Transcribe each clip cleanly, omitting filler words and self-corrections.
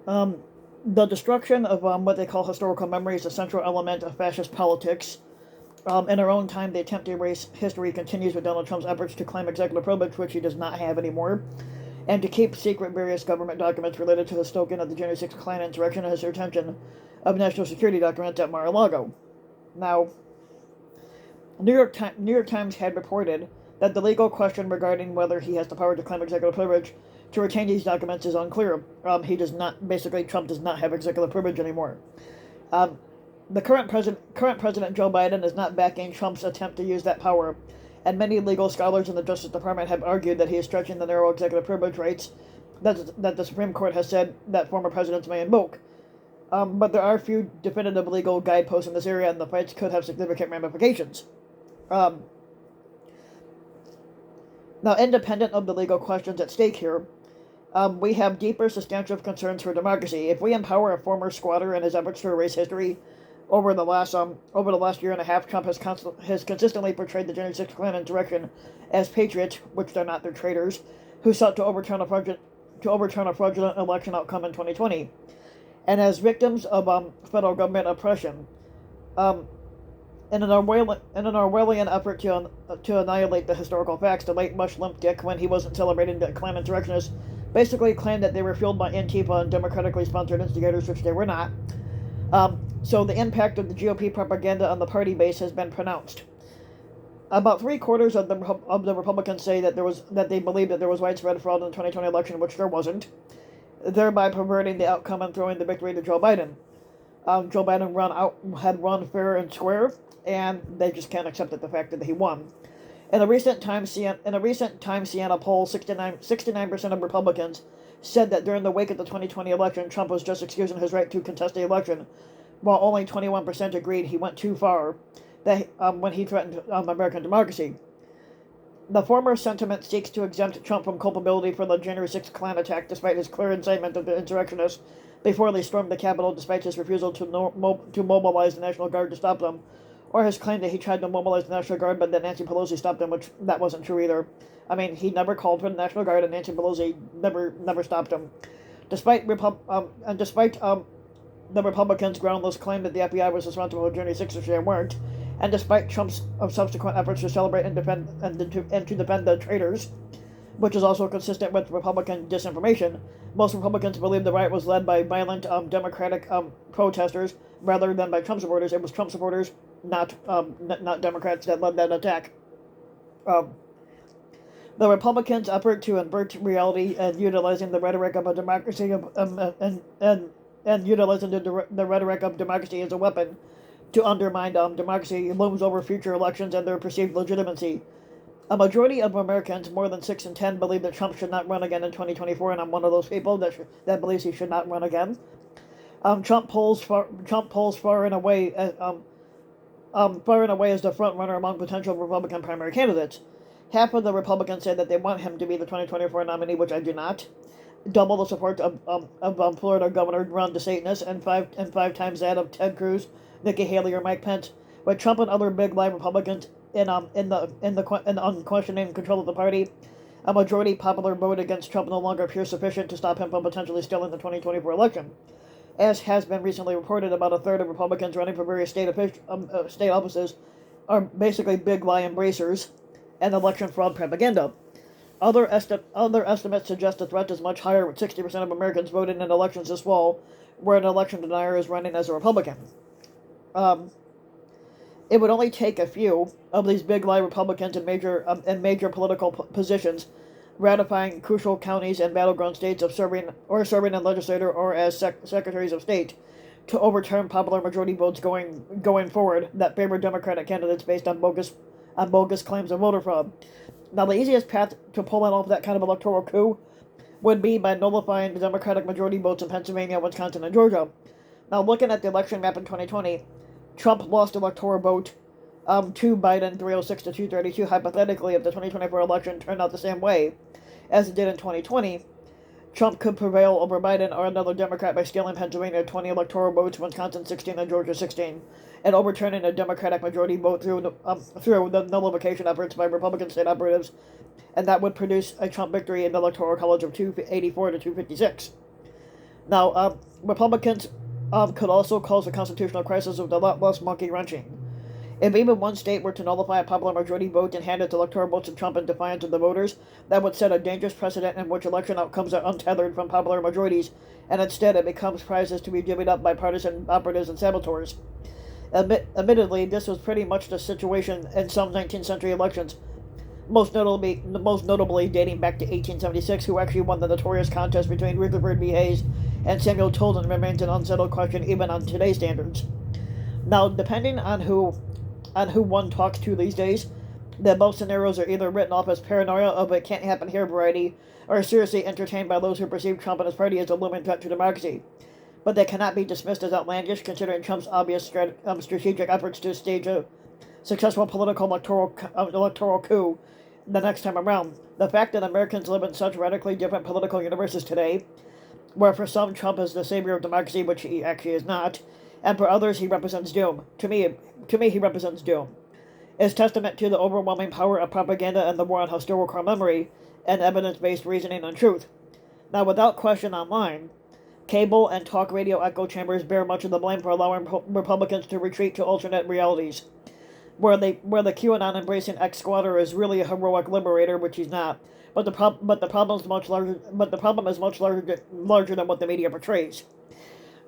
Um, the destruction of what they call historical memory is a central element of fascist politics. In our own time, the attempt to erase history continues with Donald Trump's efforts to claim executive privilege, which he does not have anymore, and to keep secret various government documents related to the stoking of the January 6th Klan insurrection and his retention of national security documents at Mar-a-Lago. Now, New York Times had reported that the legal question regarding whether he has the power to claim executive privilege to retain these documents is unclear. He does not, basically, Trump does not have executive privilege anymore. Um, the current President Joe Biden is not backing Trump's attempt to use that power, and many legal scholars in the Justice Department have argued that he is stretching the narrow executive privilege rights that the Supreme Court has said that former presidents may invoke. But there are few definitive legal guideposts in this area, and the fights could have significant ramifications. Um, Now, independent of the legal questions at stake here, we have deeper substantive concerns for democracy. If we empower a former squatter in his efforts to erase history over the last year and a half, Trump has consistently portrayed the January 6th Klan insurrection as patriots, which they're not, they're traitors, who sought to overturn a fraudulent election outcome in 2020, and as victims of federal government oppression. Um, in an Orwellian effort to annihilate the historical facts, the late Mush Limpdick, when he wasn't celebrating the Klan insurrectionists, basically claimed that they were fueled by Antifa and democratically sponsored instigators, which they were not. So the impact of the GOP propaganda on the party base has been pronounced. About three-quarters of the Republicans say that they believe that there was widespread fraud in the 2020 election, which there wasn't, thereby perverting the outcome and throwing the victory to Joe Biden. Joe Biden had run fair and square, and they just can't accept the fact that he won. In a recent Time Siena poll, 69% of Republicans said that during the wake of the 2020 election, Trump was just excusing his right to contest the election, while only 21% agreed he went too far when he threatened American democracy. The former sentiment seeks to exempt Trump from culpability for the January 6th Klan attack, despite his clear incitement of the insurrectionists before they stormed the Capitol, despite his refusal to mobilize the National Guard to stop them, or his claim that he tried to mobilize the National Guard but that Nancy Pelosi stopped him, which that wasn't true either. I mean, he never called for the National Guard, and Nancy Pelosi never stopped him. Despite the Republicans' groundless claim that the FBI was responsible for January 6th, which they weren't, and despite Trump's subsequent efforts to celebrate and to defend the traitors, which is also consistent with Republican disinformation, most Republicans believe the riot was led by violent Democratic protesters rather than by Trump supporters. It was Trump supporters, not Democrats, that led that attack. Um, the Republicans' effort to invert reality and utilizing the rhetoric of a democracy and utilizing the rhetoric of democracy as a weapon to undermine democracy looms over future elections and their perceived legitimacy. A majority of Americans, more than 6 in 10, believe that Trump should not run again in 2024, and I'm one of those people that believes he should not run again. Trump polls far and away as the front runner among potential Republican primary candidates. Half of the Republicans say that they want him to be the 2024 nominee, which I do not. Double the support of Florida Governor Ron DeSantis, and five times that of Ted Cruz, Nikki Haley, or Mike Pence. With Trump and other big line Republicans in unquestioning control of the party, a majority popular vote against Trump no longer appears sufficient to stop him from potentially stealing the 2024 election. As has been recently reported, about a third of Republicans running for various state offices are basically big lie embracers and election fraud propaganda. Other estimates suggest the threat is much higher, with 60% of Americans voting in elections this fall, where an election denier is running as a Republican. It would only take a few of these big lie Republicans in major political positions, ratifying crucial counties and battleground states of serving in legislature or as secretaries of state, to overturn popular majority votes going forward that favor Democratic candidates based on bogus claims of voter fraud. Now, the easiest path to pulling off that kind of electoral coup would be by nullifying the Democratic majority votes in Pennsylvania, Wisconsin, and Georgia. Now, looking at the election map in 2020, Trump lost electoral vote to Biden 306 to 232. Hypothetically, if the 2024 election turned out the same way as it did in 2020, Trump could prevail over Biden or another Democrat by stealing Pennsylvania 20 electoral votes, Wisconsin 16, and Georgia 16, and overturning a Democratic majority vote through the nullification efforts by Republican state operatives, and that would produce a Trump victory in the Electoral College of 284 to 256. Now, Republicans could also cause a constitutional crisis with a lot less monkey wrenching. If even one state were to nullify a popular majority vote and hand its electoral votes to Trump in defiance of the voters, that would set a dangerous precedent in which election outcomes are untethered from popular majorities, and instead it becomes prizes to be divvied up by partisan operatives and saboteurs. Admittedly, this was pretty much the situation in some 19th century elections, most notably dating back to 1876, who actually won the notorious contest between Rutherford B. Hayes and Samuel Tilden remains an unsettled question even on today's standards. Now, depending on who one talks to these days, that both scenarios are either written off as paranoia of "it can't happen here" variety, or seriously entertained by those who perceive Trump and his party as a looming threat to democracy. But they cannot be dismissed as outlandish, considering Trump's obvious strategic efforts to stage a successful political electoral coup the next time around. The fact that Americans live in such radically different political universes today, where for some Trump is the savior of democracy, which he actually is not, and for others he represents doom. To me, he represents doom. Is testament to the overwhelming power of propaganda and the war on historical memory and evidence-based reasoning and truth. Now, without question online, cable and talk radio echo chambers bear much of the blame for allowing Republicans to retreat to alternate realities, where the QAnon-embracing ex-squatter is really a heroic liberator, which he's not. But the problem is much larger. But the problem is much larger than what the media portrays.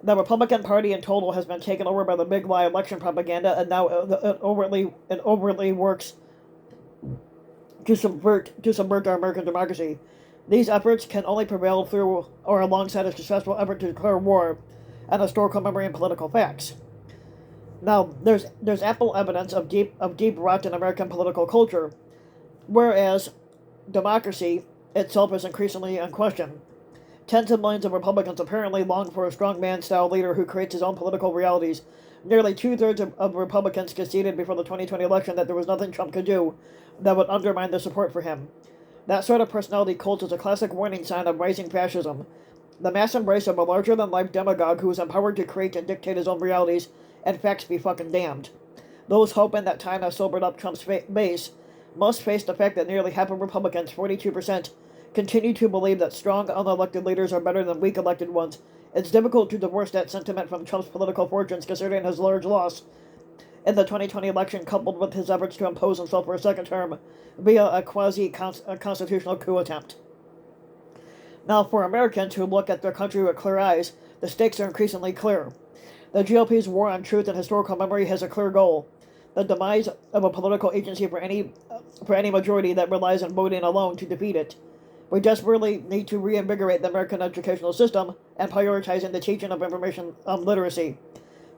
The Republican Party in total has been taken over by the big lie election propaganda, and now it overtly works to subvert our American democracy. These efforts can only prevail through or alongside a successful effort to declare war on historical memory and political facts. Now, there's ample evidence of deep rot in American political culture, whereas democracy itself is increasingly in question. Tens of millions of Republicans apparently long for a strongman-style leader who creates his own political realities. Nearly two-thirds of Republicans conceded before the 2020 election that there was nothing Trump could do that would undermine their support for him. That sort of personality cult is a classic warning sign of rising fascism. The mass embrace of a larger-than-life demagogue who is empowered to create and dictate his own realities, and facts be fucking damned. Those hoping that time has sobered up Trump's base must face the fact that nearly half of Republicans, 42%, continue to believe that strong, unelected leaders are better than weak elected ones. It's difficult to divorce that sentiment from Trump's political fortunes, considering his large loss in the 2020 election, coupled with his efforts to impose himself for a second term via a quasi-constitutional coup attempt. Now, for Americans who look at their country with clear eyes, the stakes are increasingly clear. The GOP's war on truth and historical memory has a clear goal: the demise of a political agency for any majority that relies on voting alone to defeat it. We desperately need to reinvigorate the American educational system and prioritizing the teaching of information literacy.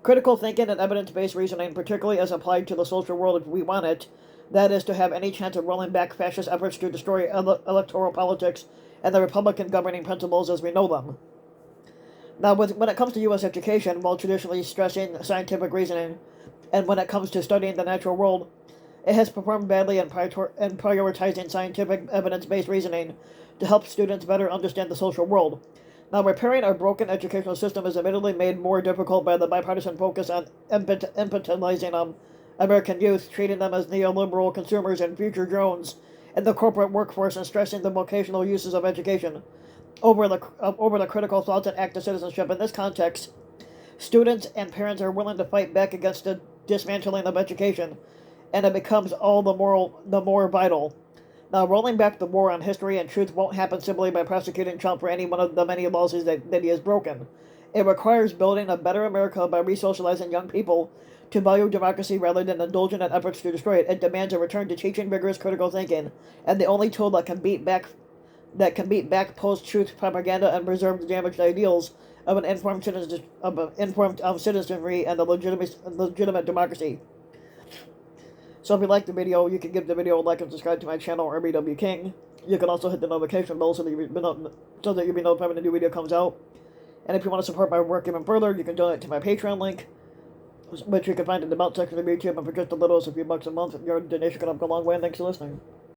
Critical thinking and evidence-based reasoning, particularly as applied to the social world if we want it, that is, to have any chance of rolling back fascist efforts to destroy electoral politics and the Republican governing principles as we know them. Now, when it comes to U.S. education, while traditionally stressing scientific reasoning, and when it comes to studying the natural world, it has performed badly in prioritizing scientific evidence-based reasoning to help students better understand the social world. Now, repairing our broken educational system is admittedly made more difficult by the bipartisan focus on infantilizing American youth, treating them as neoliberal consumers and future drones in the corporate workforce, and stressing the vocational uses of education over the critical thoughts and active citizenship. In this context, students and parents are willing to fight back against the dismantling of education, and it becomes all the more vital. Now, rolling back the war on history and truth won't happen simply by prosecuting Trump for any one of the many laws that he has broken. It requires building a better America by resocializing young people to value democracy rather than indulging in efforts to destroy it. It demands a return to teaching rigorous critical thinking, and the only tool that can beat back post-truth propaganda and preserve the damaged ideals of an informed citizenry and a legitimate democracy. So if you like the video, you can give the video a like and subscribe to my channel, RBW King. You can also hit the notification bell so that you'll be notified when a new video comes out. And if you want to support my work even further, you can donate to my Patreon link, which you can find in the about section of YouTube, and for just a little as a few bucks a month, your donation can help go a long way, and thanks for listening.